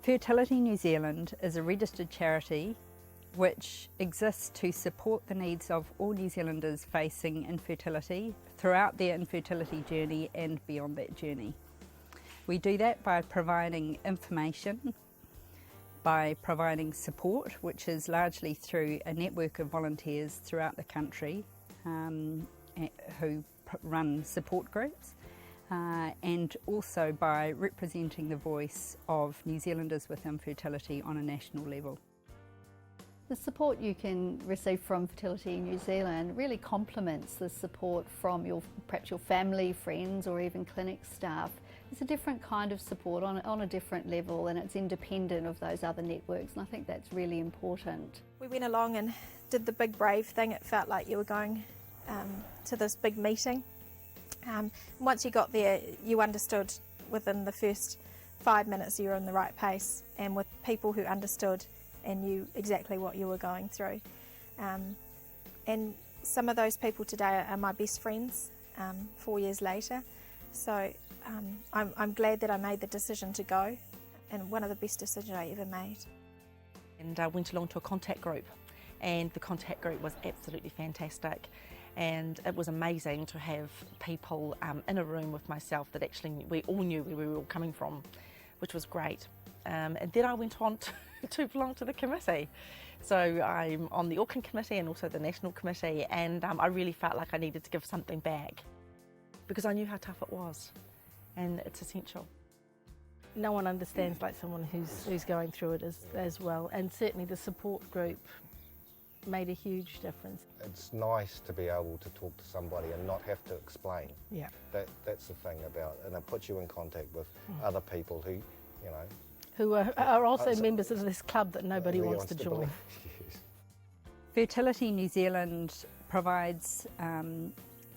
Fertility New Zealand is a registered charity which exists to support the needs of all New Zealanders facing infertility throughout their infertility journey and beyond that journey. We do that by providing information, by providing support, which is largely through a network of volunteers throughout the country who run support groups, and also by representing the voice of New Zealanders with infertility on a national level. The support you can receive from Fertility New Zealand really complements the support from perhaps your family, friends or even clinic staff. It's a different kind of support on a different level, and it's independent of those other networks, and I think that's really important. We went along and did the big brave thing. It felt like you were going to this big meeting. Once you got there, you understood within the first 5 minutes you were in the right pace and with people who understood and knew exactly what you were going through. And some of those people today are my best friends 4 years later. So I'm glad that I made the decision to go, and one of the best decisions I ever made. And I went along to a contact group, and the contact group was absolutely fantastic. And it was amazing to have people in a room with myself that actually we all knew where we were all coming from, which was great. And then I went on to belong to the committee. So I'm on the Auckland committee and also the national committee, and I really felt like I needed to give something back because I knew how tough it was, and it's essential. No one understands like someone who's going through it as well, and certainly the support group made a huge difference. It's nice to be able to talk to somebody and not have to explain. Yeah. That's the thing about it, and it puts you in contact with other people who, you know, who are also members of this club that nobody wants to join. Yes. Fertility New Zealand provides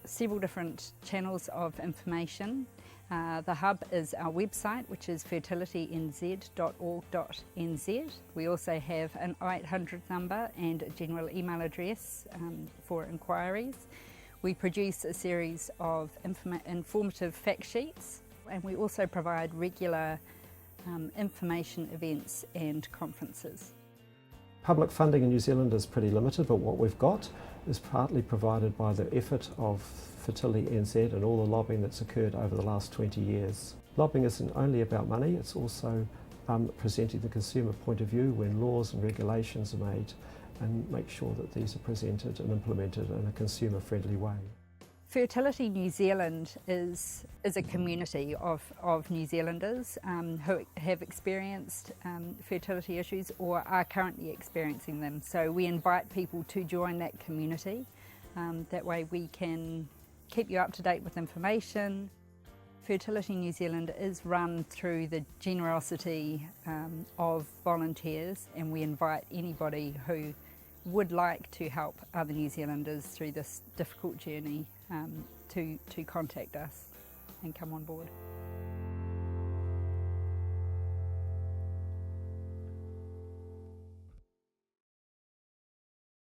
several different channels of information. The hub is our website, which is FertilityNZ.org.nz. We also have an 0800 number and a general email address for inquiries. We produce a series of informative fact sheets, and we also provide regular information events and conferences. Public funding in New Zealand is pretty limited, but what we've got is partly provided by the effort of FertilityNZ and all the lobbying that's occurred over the last 20 years. Lobbying isn't only about money, it's also presenting the consumer point of view when laws and regulations are made, and make sure that these are presented and implemented in a consumer-friendly way. Fertility New Zealand is a community of New Zealanders who have experienced fertility issues or are currently experiencing them. So we invite people to join that community. That way we can keep you up to date with information. Fertility New Zealand is run through the generosity of volunteers, and we invite anybody who would like to help other New Zealanders through this difficult journey to contact us and come on board.